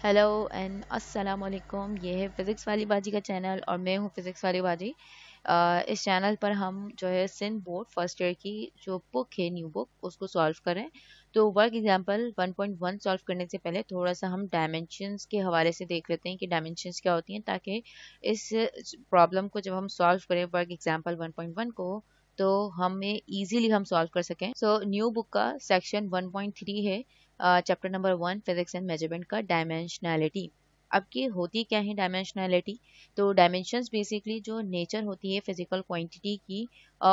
Hello and अस्सलाम वालेकुम। ये है फिज़िक्स वाली बाजी का चैनल और मैं हूँ फिज़िक्स वाली बाजी। इस चैनल पर हम जो है सिंध बोर्ड फर्स्ट ईयर की जो बुक है न्यू बुक उसको सॉल्व करें। तो वर्क एग्जांपल 1.1 सॉल्व करने से पहले थोड़ा सा हम डायमेंशंस के हवाले से देख लेते हैं कि डायमेंशंस क्या होती हैं, ताकि इस प्रॉब्लम को जब हम सॉल्व करें वर्क एग्जांपल 1.1 को तो हमें इजीली हम सॉल्व कर सकें। सो न्यू बुक का सेक्शन 1.3 है, chapter number 1 physics and measurement का डायमेंशनैलिटी। अब ये होती क्या है डायमेंशनैलिटी? तो डायमेंशंस बेसिकली जो नेचर होती है फिजिकल क्वांटिटी की,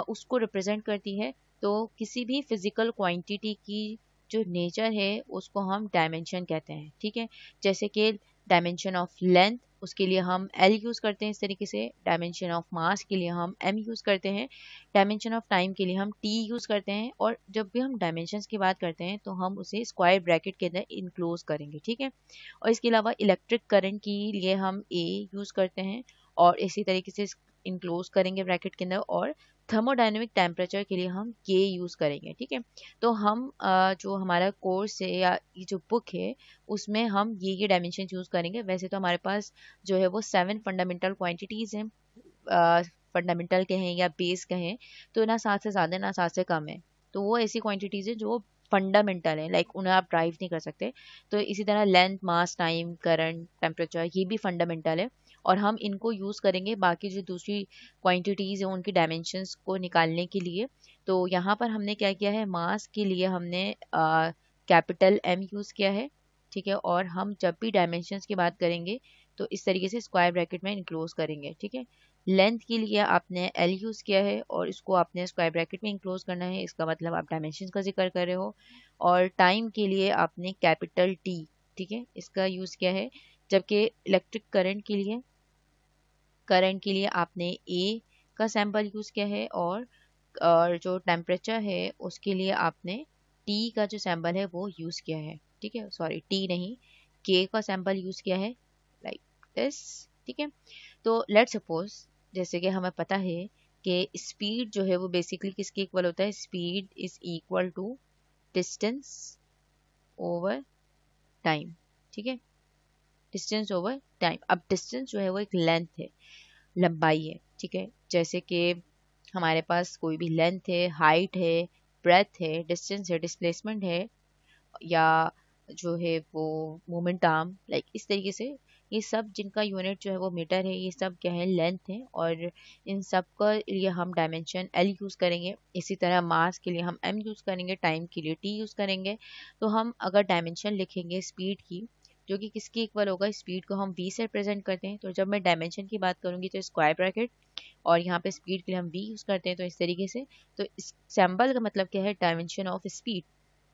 उसको रिप्रेजेंट करती है। तो किसी भी फिजिकल क्वांटिटी की जो नेचर है उसको हम डायमेंशन कहते हैं, ठीक है। जैसे कि डायमेंशन ऑफ लेंथ, उसके लिए हम एल यूज़ करते हैं इस तरीके से। डायमेंशन ऑफ मास के लिए हम एम यूज़ करते हैं। डायमेंशन ऑफ टाइम के लिए हम टी यूज़ करते हैं। और जब भी हम डायमेंशंस की बात करते हैं तो हम उसे स्क्वायर ब्रैकेट के अंदर इनक्लोज करेंगे, ठीक है। और इसके अलावा इलेक्ट्रिक करंट के लिए हम ए यूज़ करते हैं और इसी तरीके से इनक्लोज करेंगे ब्रैकेट के अंदर। और थर्मोडायनेमिक टेम्परेचर के लिए हम के यूज़ करेंगे, ठीक है। तो हम जो हमारा कोर्स है या ये जो बुक है उसमें हम ये डायमेंशन यूज़ करेंगे। वैसे तो हमारे पास जो है वो 7 फंडामेंटल क्वांटिटीज़ हैं, फंडामेंटल कहें या बेस कहें, तो ना 7 से ज़्यादा ना 7 से कम है। तो वो ऐसी क्वांटिटीज़ है जो फंडामेंटल है, लाइक उन्हें आप ड्राइव नहीं कर सकते। तो इसी तरह लेंथ, मास, टाइम, करंट, टेम्परेचर ये भी फंडामेंटल है। और हम इनको यूज़ करेंगे बाकी जो दूसरी क्वांटिटीज़ हैं उनकी डायमेंशंस को निकालने के लिए। तो यहाँ पर हमने क्या किया है, मास के लिए हमने कैपिटल एम यूज़ किया है, ठीक है। और हम जब भी डायमेंशंस की बात करेंगे तो इस तरीके से स्क्वायर ब्रैकेट में इनक्लोज करेंगे, ठीक है। लेंथ के लिए आपने एल यूज़ किया है और इसको आपने स्क्वायर ब्रैकेट में इंक्लोज करना है, इसका मतलब आप डायमेंशन का जिक्र कर रहे हो। और टाइम के लिए आपने कैपिटल टी, ठीक है, इसका यूज़ किया है। जबकि इलेक्ट्रिक करंट के लिए आपने ए का सैंपल यूज़ किया है। और जो टेम्परेचर है उसके लिए आपने टी का जो सैंपल है वो यूज़ किया है, ठीक है। सॉरी, टी नहीं, के का सैंपल यूज़ किया है, लाइक दिस, ठीक है। तो लेट सपोज, जैसे कि हमें पता है कि स्पीड जो है वो बेसिकली किसके इक्वल होता है, speed is equal to distance over time, ठीक है। Distance over time. अब डिस्टेंस जो है वो एक लेंथ है, लंबाई है, ठीक है। जैसे कि हमारे पास कोई भी लेंथ है, हाइट है, ब्रेथ है, डिस्टेंस है, डिस्प्लेसमेंट है, या जो है वो मोमेंट आर्म, लाइक इस तरीके से ये सब जिनका यूनिट जो है वो मीटर है, ये सब क्या है, लेंथ है। और इन सब का लिए हम डायमेंशन एल यूज़ करेंगे। इसी तरह मास के लिए हम एम यूज़ करेंगे, टाइम के लिए टी यूज़ करेंगे। तो हम अगर डायमेंशन लिखेंगे स्पीड की, जो कि किसकी इक्वल होगा, स्पीड को हम वी से रिप्रेजेंट करते हैं। तो जब मैं डायमेंशन की बात करूंगी तो स्क्वायर ब्रैकेट, और यहाँ पे स्पीड के लिए हम वी यूज़ करते हैं, तो इस तरीके से। तो इस सिंबल का मतलब क्या है, डायमेंशन ऑफ स्पीड।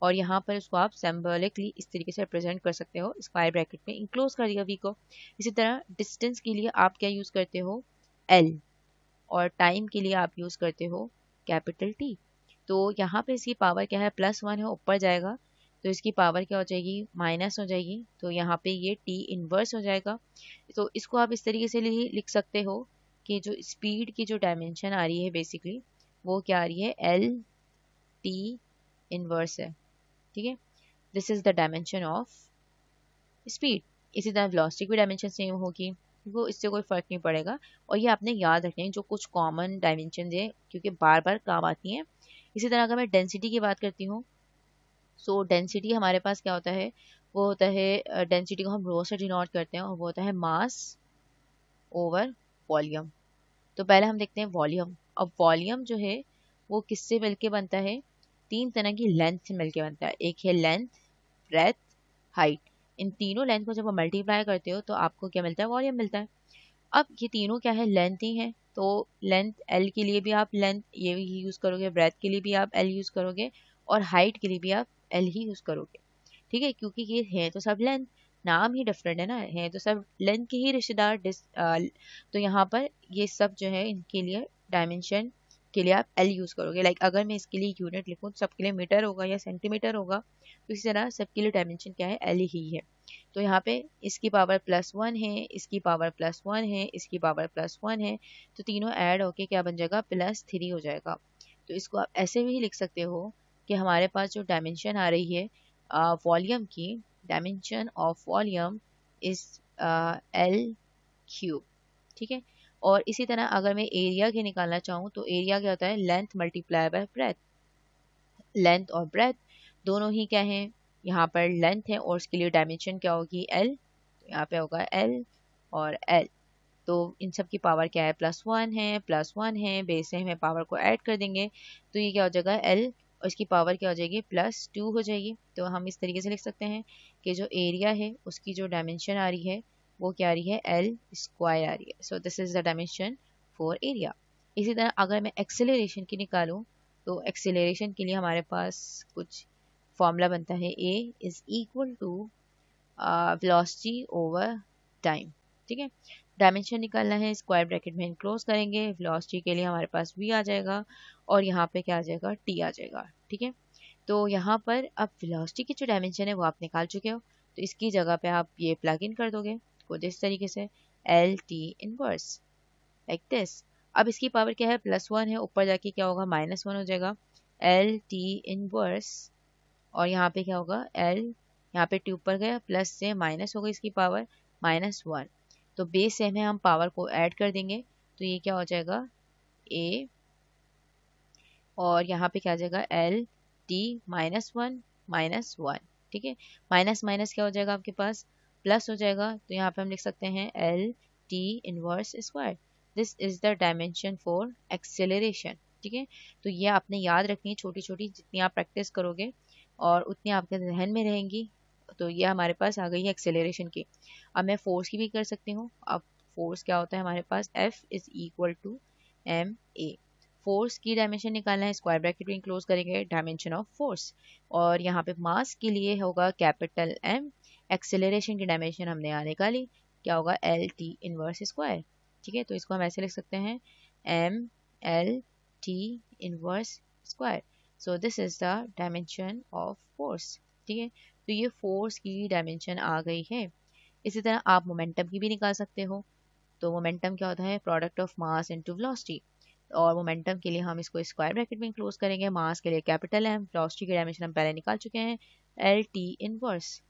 और यहाँ पर उसको आप सिंबॉलिकली इस तरीके से रिप्रेजेंट कर सकते हो, स्क्वायर ब्रैकेट में इंक्लोज कर दिया वी को। इसी तरह डिस्टेंस के लिए आप क्या यूज़ करते हो, एल। और टाइम के लिए आप यूज़ करते हो कैपिटल टी। तो यहाँ पे इसकी पावर क्या है, +1 है, ऊपर जाएगा तो इसकी पावर क्या हो जाएगी, माइनस हो जाएगी। तो यहाँ पे ये टी इनवर्स हो जाएगा। तो इसको आप इस तरीके से लिख सकते हो कि जो स्पीड की जो डायमेंशन आ रही है बेसिकली वो क्या आ रही है, एल टी इनवर्स है, ठीक है। This is the dimension of speed. इसी तरह वेलोसिटी की डायमेंशन सेम होगी, वो इससे कोई फर्क नहीं पड़ेगा। और ये आपने याद रखना है जो कुछ कॉमन डायमेंशन है, क्योंकि बार बार काम आती हैं। इसी तरह अगर मैं डेंसिटी की बात करती हूँ, सो डेंसिटी हमारे पास क्या होता है, वो होता है, डेंसिटी को हम रो से डिनोट करते हैं और वो होता है मास ओवर वॉल्यूम। तो पहले हम देखते हैं वॉल्यूम। अब वॉल्यूम जो है वो किससे मिलके बनता है, 3 तरह की लेंथ से मिलके बनता है। एक है लेंथ, ब्रेथ, हाइट। इन तीनों लेंथ को जब आप मल्टीप्लाई करते हो तो आपको क्या मिलता है, वॉल्यूम मिलता है। अब ये तीनों क्या है, लेंथ ही है। तो लेंथ एल के लिए भी आप लेंथ ये ही यूज़ करोगे, ब्रेथ के लिए भी आप एल यूज़ करोगे, और हाइट के लिए भी आप एल ही यूज़ करोगे, ठीक है। क्योंकि ये है तो सब लेंथ, नाम ही डिफरेंट है ना, है तो सब लेंथ के ही रिश्तेदार तो यहाँ पर ये सब जो है इनके लिए डायमेंशन के लिए आप एल यूज़ करोगे। लाइक अगर मैं इसके लिए यूनिट लिखूँ तो सबके लिए मीटर होगा या सेंटीमीटर होगा, तो इसी तरह सबके लिए डायमेंशन क्या है, एल ही है। तो यहाँ पे इसकी पावर +1 है, इसकी पावर +1 है, इसकी पावर +1 है। तो तीनों ऐड होके क्या बन जाएगा, +3 हो जाएगा। तो इसको आप ऐसे भी लिख सकते हो कि हमारे पास जो डायमेंशन आ रही है वॉल्यूम की, dimension of volume is L cube, ठीक है। और इसी तरह अगर मैं एरिया के निकालना चाहूँ तो एरिया क्या होता है, length multiply by breath. Length और ब्रेथ दोनों ही क्या है, यहाँ पर लेंथ है और उसके लिए डायमेंशन क्या होगी, एल, तो यहाँ पे होगा एल और एल। तो इन सब की पावर क्या है, +1 है, +1 है, बेस से हमें पावर को ऐड कर देंगे तो ये क्या हो जाएगा, एल और इसकी पावर क्या हो जाएगी, +2 हो जाएगी। तो हम इस तरीके से लिख सकते हैं कि जो एरिया है उसकी जो डायमेंशन आ रही है वो क्या आ रही है, एल स्क्वायर आ रही है। सो this is the dimension for area. इसी तरह अगर मैं एक्सेलरेशन की निकालूं तो एक्सेलरेशन के लिए हमारे पास कुछ फॉर्मूला बनता है, A is equal to velocity over time, ठीक है। डायमेंशन निकालना है, स्क्वायर ब्रैकेट में क्लोज करेंगे, वेलोसिटी के लिए हमारे पास v आ जाएगा और यहाँ पे क्या आ जाएगा, t आ जाएगा, ठीक है। तो यहाँ पर अब वेलोसिटी की जो डायमेंशन है वो आप निकाल चुके हो, तो इसकी जगह पे आप ये प्लग इन कर दोगे कुछ इस तरीके से, L T inverse like this. अब इसकी पावर क्या है, +1 है, ऊपर जाके क्या होगा, -1 हो जाएगा, एल टी इनवर्स, और यहाँ पे क्या होगा, एल, यहाँ पे टी ऊपर गया, प्लस से माइनस हो गई इसकी पावर -1। तो बेस से हमें हम पावर को ऐड कर देंगे तो ये क्या हो जाएगा, ए, और यहाँ पे क्या आ जाएगा, एल टी -1 -1, ठीक है। माइनस माइनस क्या हो जाएगा आपके पास, प्लस हो जाएगा, तो यहाँ पे हम लिख सकते हैं L T inverse square. This is the dimension for acceleration, ठीक है। तो ये आपने याद रखनी है, छोटी छोटी जितनी आप प्रैक्टिस करोगे और उतनी आपके जहन में रहेंगी। तो ये हमारे पास आ गई है एक्सेलरेशन की। अब मैं फोर्स की भी कर सकती हूँ। अब फोर्स क्या होता है हमारे पास, F is equal to ma। Force की डायमेंशन निकालना है, स्क्वायर ब्रैकेट में क्लोज करेंगे डायमेंशन ऑफ फोर्स, और यहाँ पे मास के लिए होगा कैपिटल M। एक्सेलरेशन की डायमेंशन हमने यहाँ निकाली, क्या होगा, एल टी इनवर्स स्क्वायर, ठीक है। तो इसको हम ऐसे लिख सकते हैं, M L T inverse square. So this is the dimension of force, ठीक है। तो ये फोर्स की डायमेंशन आ गई है। इसी तरह आप मोमेंटम की भी निकाल सकते हो। तो मोमेंटम क्या होता है, product of mass into velocity, और मोमेंटम के लिए हम इसको स्क्वायर ब्रैकेट में क्लोज करेंगे, मास के लिए कैपिटल एम, वेलोसिटी की डायमेंशन हम पहले निकाल चुके हैं, एल टी इनवर्स।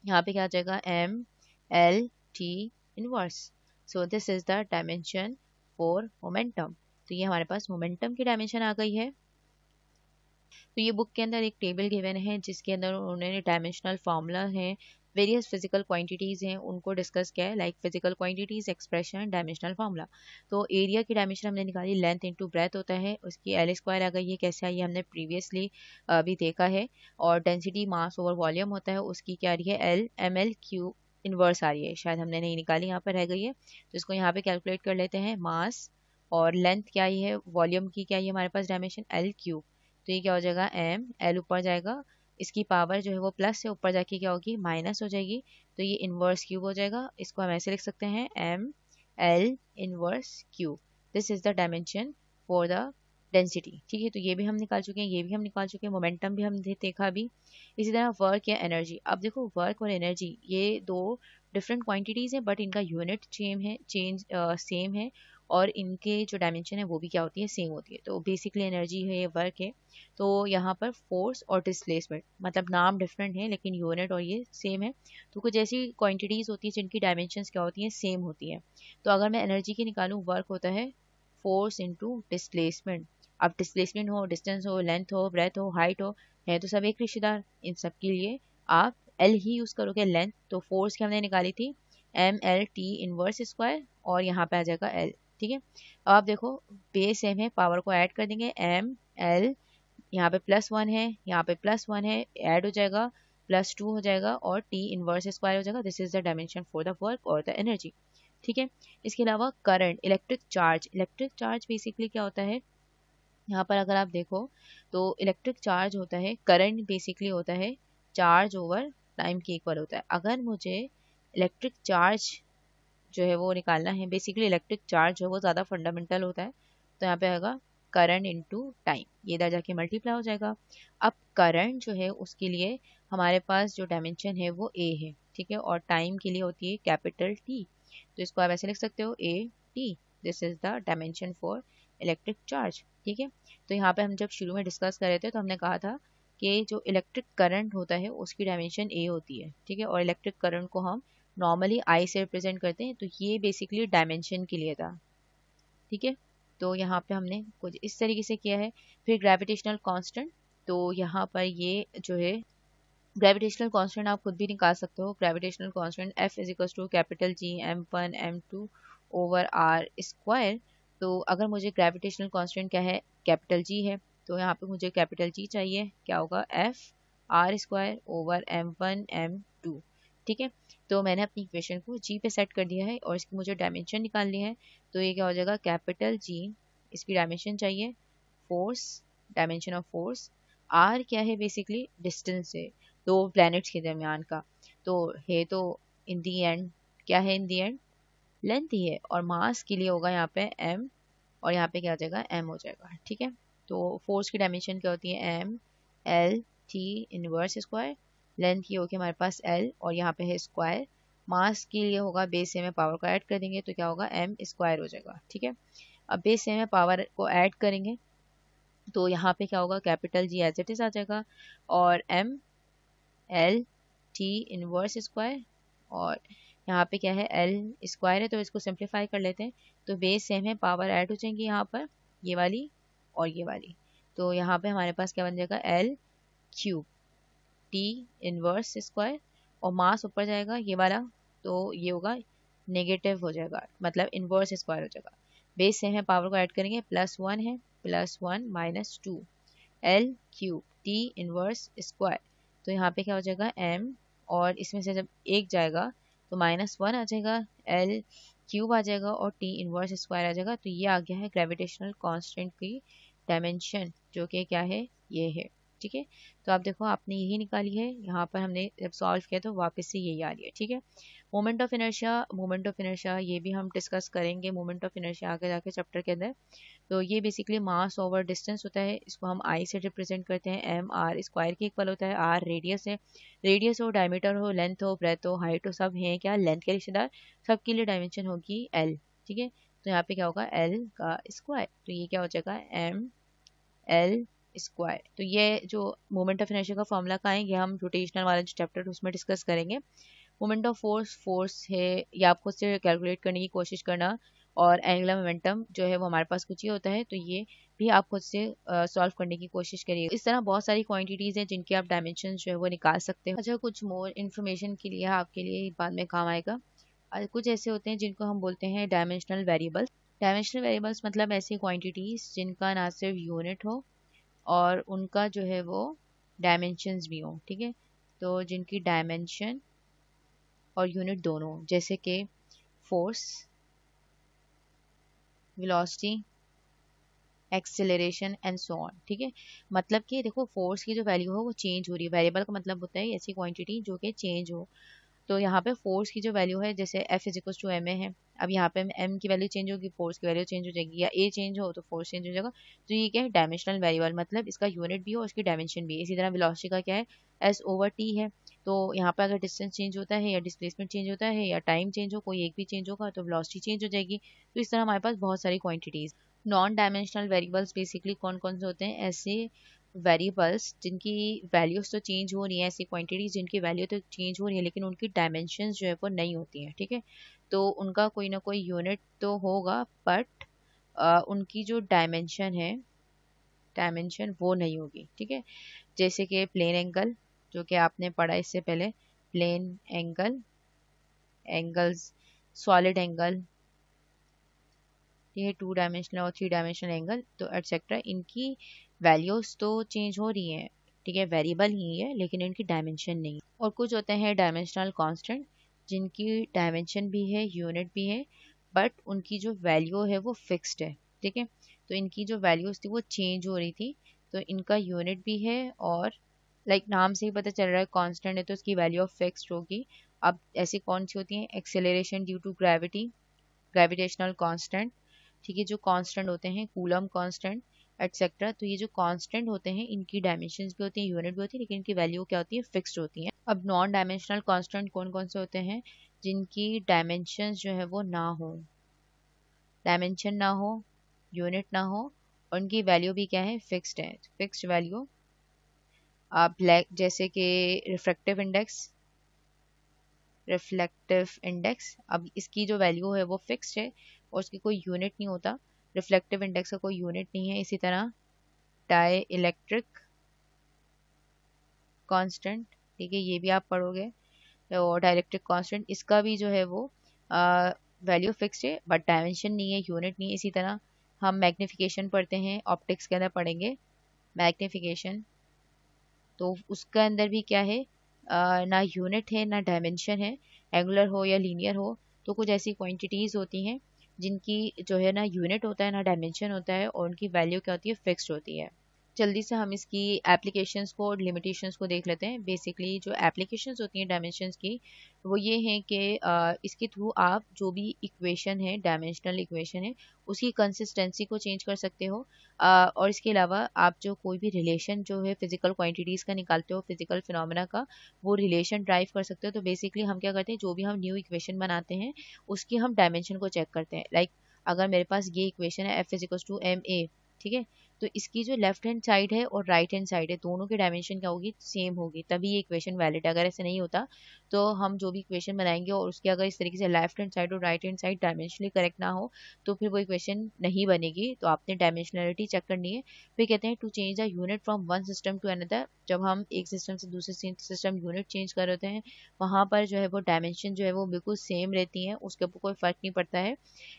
यहाँ पे क्या आ जाएगा, M L T inverse. So this is the dimension for momentum. तो ये हमारे पास मोमेंटम की डायमेंशन आ गई है। तो ये बुक के अंदर एक टेबल गिवन है जिसके अंदर उन्होंने डायमेंशनल फार्मूला है, वेरियस फिजिकल क्वांटिटीज हैं उनको डिस्कस किया है, like physical quantities, expression, dimensional formula. तो एरिया की डायमेंशन हमने निकाली, लेंथ इनटू ब्रेथ होता है, उसकी एल स्क्वायर आ गई है, कैसे आई है हमने प्रीवियसली भी देखा है। और डेंसिटी मास ओवर वॉल्यूम होता है, उसकी क्या आ रही है, L M L Q inverse आ रही है, शायद हमने नहीं निकाली, यहाँ पर रह गई है, तो इसको यहाँ पे कैलकुलेट कर लेते हैं। मास और लेंथ क्या आई है, वॉल्यूम की क्या है हमारे पास डायमेंशन, एल क्यू। तो ये क्या हो जाएगा, एम एल ऊपर जाएगा, इसकी पावर जो है वो प्लस से ऊपर जाके क्या होगी, माइनस हो जाएगी, तो ये इनवर्स क्यूब हो जाएगा। इसको हम ऐसे लिख सकते हैं, M L inverse cube. This is the dimension for the density, ठीक है। तो ये भी हम निकाल चुके हैं, ये भी हम निकाल चुके हैं, मोमेंटम भी हमने देखा अभी। इसी तरह वर्क या एनर्जी। अब देखो वर्क और एनर्जी ये दो डिफरेंट क्वांटिटीज हैं, बट इनका यूनिट सेम है, और इनके जो डायमेंशन है वो भी क्या होती है, सेम होती है। तो बेसिकली एनर्जी है, ये वर्क है। तो यहाँ पर फोर्स और डिस्प्लेसमेंट, मतलब नाम डिफरेंट है लेकिन यूनिट और ये सेम है। तो कुछ ऐसी क्वांटिटीज होती है जिनकी डायमेंशंस क्या होती हैं, सेम होती है। तो अगर मैं एनर्जी की निकालूं, वर्क होता है फोर्स इंटू डिस्प्लेसमेंट। अब डिस्प्लेसमेंट हो, डिस्टेंस हो, लेंथ हो, ब्रेथ हो, हाइट हो, है तो सब एक रिश्तेदार, इन सब के लिए आप एल ही यूज करोगे, लेंथ। तो फोर्स की हमने निकाली थी M L T inverse square, और यहाँ पे आ जाएगा एल, ठीक है। अब आप देखो बेस सेम है, पावर को ऐड कर देंगे, एम एल, यहाँ पे +1 है, यहाँ पे +1 है, ऐड हो जाएगा, +2 हो जाएगा, और टी इनवर्स स्क्वायर हो जाएगा। This is the dimension for the work और द एनर्जी, ठीक है। इसके अलावा current, electric charge. Electric charge basically क्या होता है, यहाँ पर अगर आप देखो तो इलेक्ट्रिक चार्ज होता है, करंट बेसिकली होता है चार्ज ओवर टाइम के इक्वल होता है। अगर मुझे इलेक्ट्रिक चार्ज जो है वो निकालना है, बेसिकली इलेक्ट्रिक चार्ज जो है वो ज़्यादा फंडामेंटल होता है, तो यहाँ पे आएगा करंट इनटू टाइम, ये इधर जाके मल्टीप्लाई हो जाएगा। अब करंट जो है उसके लिए हमारे पास जो डायमेंशन है वो ए है, ठीक है, और टाइम के लिए होती है कैपिटल टी। तो इसको आप ऐसे लिख सकते हो, A T, this is the dimension for electric charge, ठीक है। तो यहाँ पे हम जब शुरू में डिस्कस कर रहे थे तो हमने कहा था कि जो इलेक्ट्रिक करंट होता है उसकी डायमेंशन ए होती है, ठीक है, और इलेक्ट्रिक करंट को हम नॉर्मली आई से रिप्रेजेंट करते हैं, तो ये बेसिकली डायमेंशन के लिए था, ठीक है। तो यहाँ पे हमने कुछ इस तरीके से किया है। फिर ग्रेविटेशनल कांस्टेंट, तो यहाँ पर ये जो है ग्रेविटेशनल कांस्टेंट आप खुद भी निकाल सकते हो। Gravitational constant F is equal to capital G m1 m2 over R square. तो अगर मुझे ग्रेविटेशनल कांस्टेंट क्या है, कैपिटल G है, तो यहाँ पे मुझे कैपिटल G चाहिए, क्या होगा F are square over m1 m2, ठीक है। तो मैंने अपनी इक्वेशन को G पे सेट कर दिया है और इसकी मुझे डायमेंशन निकालनी है। तो ये क्या हो जाएगा, कैपिटल G, इसकी डायमेंशन चाहिए force, dimension of force. R क्या है, बेसिकली डिस्टेंस है दो प्लैनेट्स के दरमियान का, तो है तो इन दी एंड क्या है, इन दी एंड लेंथ ही है। और मास के लिए होगा यहाँ पे m, और यहाँ पे क्या हो जाएगा, m हो जाएगा, ठीक है। तो फोर्स की डायमेंशन क्या होती है, m l t inverse square, length की होगी हमारे पास l, और यहाँ पे है स्क्वायर। मास के लिए होगा बेस से में पावर को ऐड कर देंगे तो क्या होगा, m स्क्वायर हो जाएगा, ठीक है। अब बेस से में पावर को ऐड करेंगे तो यहाँ पे क्या होगा, capital G as it is आ जाएगा, और m L T inverse square, और यहाँ पे क्या है, एल स्क्वायर है तो इसको सिंप्लीफाई कर लेते हैं। तो बेस सेम है, पावर ऐड हो जाएंगी यहाँ पर, ये वाली और ये वाली। तो यहाँ पे हमारे पास क्या बन जाएगा, L cube T inverse square, और मास ऊपर जाएगा ये वाला, तो ये होगा नेगेटिव हो जाएगा, मतलब इनवर्स स्क्वायर हो जाएगा। बेस सेम है, पावर को ऐड करेंगे, +1 है, +1 -2 L cube T inverse square. तो यहाँ पे क्या हो जाएगा, m, और इसमें से जब एक जाएगा तो -1 आ जाएगा, एल क्यूब आ जाएगा और टी इनवर्स स्क्वायर आ जाएगा। तो ये आ गया है ग्रेविटेशनल कांस्टेंट की डायमेंशन, जो कि क्या है, ये है, ठीक है। तो आप देखो आपने यही निकाली है, यहाँ पर हमने जब सॉल्व किया तो वापस से यही आ रही है, ठीक है। Moment of inertia, moment of inertia ये भी हम डिस्कस करेंगे, मोमेंट ऑफ इनर्शिया आगे जाके चैप्टर के अंदर। तो ये बेसिकली मास ओवर डिस्टेंस होता है, इसको हम आई से रिप्रेजेंट करते हैं, एम आर स्क्वायर के इक्वल होता है, आर रेडियस है, रेडियस हो, डायमीटर हो, लेंथ हो, ब्रेथ हो, हाइट हो, सब हैं क्या, लेंथ के रिश्तेदार, सबके लिए डायमेंशन होगी एल, ठीक है। तो यहाँ पे क्या होगा, एल का स्क्वायर, तो ये क्या हो जाएगा, एम एल स्क्वायर। तो ये जो मोमेंट ऑफ इनर्शिया का फॉर्मूला का है, ये हम रोटेशनल वाला जो चैप्टर उसमें डिस्कस करेंगे। मोमेंट ऑफ फोर्स, फोर्स है ये आप खुद से कैलकुलेट करने की कोशिश करना, और एंगुलर मोमेंटम जो है वो हमारे पास कुछ ही होता है, तो ये भी आप खुद से सॉल्व करने की कोशिश करिए। इस तरह बहुत सारी क्वांटिटीज़ हैं जिनके आप डायमेंशन जो है वो निकाल सकते हो। अच्छा, कुछ मोर इन्फॉर्मेशन के लिए आपके लिए बाद में काम आएगा। कुछ ऐसे होते हैं जिनको हम बोलते हैं डायमेंशनल वेरिएबल्स। डायमेंशनल वेरिएबल्स मतलब ऐसी क्वांटिटीज़ जिनका ना सिर्फ यूनिट हो और उनका जो है वो डायमेंशंस भी हो, ठीक है। तो जिनकी डायमेंशन और यूनिट दोनों, जैसे कि force, velocity, acceleration and so on, ठीक है। मतलब कि देखो फोर्स की जो वैल्यू हो वो चेंज हो रही है, वेरिएबल का मतलब होता है ऐसी क्वांटिटी जो कि चेंज हो। तो यहाँ पे फोर्स की जो वैल्यू है, जैसे F is equal to M A है, अब यहाँ पे m की वैल्यू चेंज होगी, फोर्स की वैल्यू चेंज हो जाएगी, या a चेंज हो तो फोर्स चेंज हो जाएगा। तो ये क्या है, डायमेंशनल वेरिएबल, मतलब इसका यूनिट भी हो और इसकी डायमेंशन भी है। इसी तरह वेलोसिटी का क्या है, s/t है। तो यहाँ पे अगर डिस्टेंस चेंज होता है या डिस्प्लेसमेंट चेंज होता है या टाइम चेंज हो, कोई एक भी चेंज होगा तो वेलोसिटी चेंज हो जाएगी। तो इस तरह हमारे पास बहुत सारी quantities. Non dimensional variables basically कौन कौन से होते हैं, ऐसे वेरिएबल्स जिनकी वैल्यूज तो चेंज हो रही है, ऐसी क्वांटिटीज जिनकी वैल्यू तो चेंज हो रही है लेकिन उनकी डायमेंशंस जो है वो नहीं होती हैं, ठीक है। तो उनका कोई ना कोई यूनिट तो होगा, बट उनकी जो डायमेंशन है, डायमेंशन वो नहीं होगी, ठीक है। जैसे कि प्लेन एंगल, जो कि आपने पढ़ा इससे पहले, plane angle, angles, solid angle, ये 2 डायमेंशनल और 3 डायमेंशनल एंगल, तो एटसेट्रा, इनकी वैल्यूज तो चेंज हो रही हैं, ठीक है, वेरिएबल ही है लेकिन इनकी डायमेंशन नहीं। और कुछ होते हैं डायमेंशनल कांस्टेंट जिनकी डायमेंशन भी है, यूनिट भी है, बट उनकी जो वैल्यू है वो फिक्स्ड है, ठीक है। तो इनकी जो वैल्यूज थी वो चेंज हो रही थी, तो इनका यूनिट भी है, और नाम से ही पता चल रहा है कांस्टेंट है तो इसकी वैल्यू ऑफ फिक्स्ड होगी। अब ऐसी कौन सी होती हैं, acceleration due to gravity, gravitational constant, ठीक है, जो कांस्टेंट होते हैं, कूलम कांस्टेंट एटसेट्रा। तो ये जो कांस्टेंट होते हैं इनकी डायमेंशंस भी होती हैं, यूनिट भी होती है, लेकिन इनकी वैल्यू क्या होती है, फिक्स्ड होती है। अब नॉन डायमेंशनल कांस्टेंट कौन कौन से होते हैं, जिनकी डायमेंशंस जो है वो ना हो, डायमेंशन ना हो, यूनिट ना हो, और उनकी वैल्यू भी क्या है, फिक्स्ड है, फिक्स्ड वैल्यू। ब्लैक, जैसे कि रिफ्रैक्टिव इंडेक्स, रिफ्लेक्टिव इंडेक्स, अब इसकी जो वैल्यू है वो फिक्स्ड है और उसकी कोई यूनिट नहीं होता, रिफ्लेक्टिव इंडेक्स का कोई यूनिट नहीं है। इसी तरह डाई इलेक्ट्रिक कांस्टेंट, ठीक है, ये भी आप पढ़ोगे। और डाइलेक्ट्रिक कांस्टेंट, इसका भी जो है वो वैल्यू फिक्स्ड है बट डायमेंशन नहीं है, यूनिट नहीं है। इसी तरह हम मैग्निफिकेशन पढ़ते हैं, ऑप्टिक्स के अंदर पढ़ेंगे मैग्निफिकेशन, तो उसके अंदर भी क्या है, ना यूनिट है ना डायमेंशन है, एंगुलर हो या लीनियर हो। तो कुछ ऐसी क्वांटिटीज़ होती हैं जिनकी जो है ना यूनिट होता है ना डायमेंशन होता है और उनकी वैल्यू क्या होती है, फिक्स्ड होती है। जल्दी से हम इसकी एप्लीकेशंस को और लिमिटेशंस को देख लेते हैं। बेसिकली जो एप्लीकेशंस होती हैं डायमेंशंस की, वो ये हैं कि इसके थ्रू आप जो भी इक्वेशन है, डायमेंशनल इक्वेशन है, उसकी कंसिस्टेंसी को चेंज कर सकते हो। और इसके अलावा आप जो कोई भी रिलेशन जो है फिजिकल क्वांटिटीज़ का निकालते हो, फिजिकल फिनोमेना का, वो रिलेशन ड्राइव कर सकते हो। तो बेसिकली हम क्या करते हैं, जो भी हम न्यू इक्वेशन बनाते हैं उसकी हम डायमेंशन को चेक करते हैं। लाइक अगर मेरे पास ये इक्वेशन है F=ma, ठीक है, तो इसकी जो लेफ्ट हैंड साइड है और राइट हैंड साइड है, दोनों की डायमेंशन क्या होगी, सेम होगी, तभी ये इक्वेशन वैलिड है। अगर ऐसे नहीं होता तो हम जो भी इक्वेशन बनाएंगे और उसके अगर इस तरीके से लेफ्ट हैंड साइड और right hand side dimensionally correct ना हो तो फिर वो इक्वेशन नहीं बनेगी। तो आपने डायमेंशनलिटी चेक करनी है। फिर कहते हैं to change the unit from one system to another, जब हम एक सिस्टम से दूसरे सिस्टम यूनिट चेंज कर होते हैं, वहाँ पर जो है वो डायमेंशन जो है वो बिल्कुल सेम रहती है, उसके ऊपर कोई फर्क नहीं पड़ता है।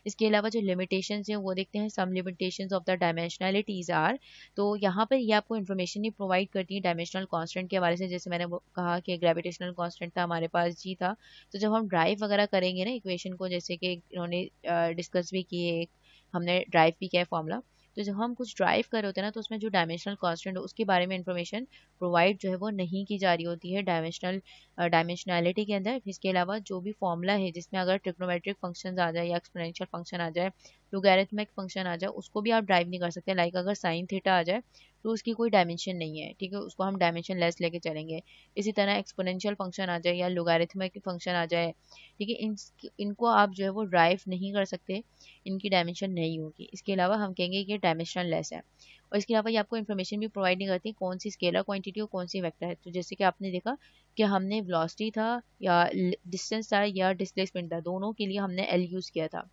इसके अलावा जो लिमिटेशंस हैं वो देखते हैं, some limitations of the dimensionalities are. तो यहाँ पर ये आपको इन्फॉर्मेशन नहीं प्रोवाइड करती है डायमेंशनल कांस्टेंट के हवाले से। जैसे मैंने कहा कि ग्रेविटेशनल कांस्टेंट था हमारे पास जी था, तो जब हम ड्राइव वगैरह करेंगे ना इक्वेशन को, जैसे कि इन्होंने डिस्कस भी किए, हमने ड्राइव भी किया है फॉर्मूला, तो जब हम कुछ ड्राइव कर रहे होते हैं ना, तो उसमें जो डायमेंशनल कांस्टेंट है उसके बारे में इंफॉर्मेशन प्रोवाइड जो है वो नहीं की जा रही होती है डायमेंशनैलिटी के अंदर। इसके अलावा जो भी फॉर्मूला है जिसमें अगर ट्रिग्नोमेट्रिक फंक्शन आ जाए या एक्सपोनेंशियल फंक्शन आ जाए, लोगैरिथमिक फंक्शन आ जाए, उसको भी आप ड्राइव नहीं कर सकते। लाइक अगर साइन थीटा आ जाए तो उसकी कोई डायमेंशन नहीं है, ठीक है, उसको हम डायमेंशन लेस लेके चलेंगे। इसी तरह एक्सपोनेंशियल फंक्शन आ जाए या लोगैरिथमिक फंक्शन आ जाए, ठीक है, इनको आप जो है वो ड्राइव नहीं कर सकते, इनकी डायमेंशन नहीं होगी। इसके अलावा हम कहेंगे कि डायमेंशनल लेस है। और इसके अलावा ये आपको इन्फॉर्मेशन भी प्रोवाइड नहीं करती कौन सी स्केलर क्वांटिटी और कौन सी वेक्टर है। तो जैसे कि आपने देखा कि हमने वेलोसिटी था या डिस्टेंस था या डिस्प्लेसमेंट था, दोनों के लिए हमने एल यूज़ किया था,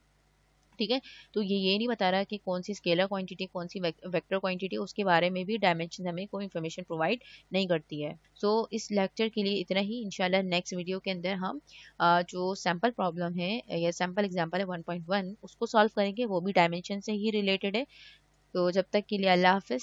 ठीक है। तो ये नहीं बता रहा कि कौन सी स्केलर क्वांटिटी कौन सी वेक्टर क्वांटिटी, उसके बारे में भी डायमेंशन हमें कोई इन्फॉर्मेशन प्रोवाइड नहीं करती है। सो इस लेक्चर के लिए इतना ही। इंशाल्लाह नेक्स्ट वीडियो के अंदर हम जो सैम्पल प्रॉब्लम है या सैम्पल एग्जाम्पल है 1.1 उसको सॉल्व करेंगे, वो भी डायमेंशन से ही रिलेटेड है। तो जब तक के लिए अल्लाह हाफिज़।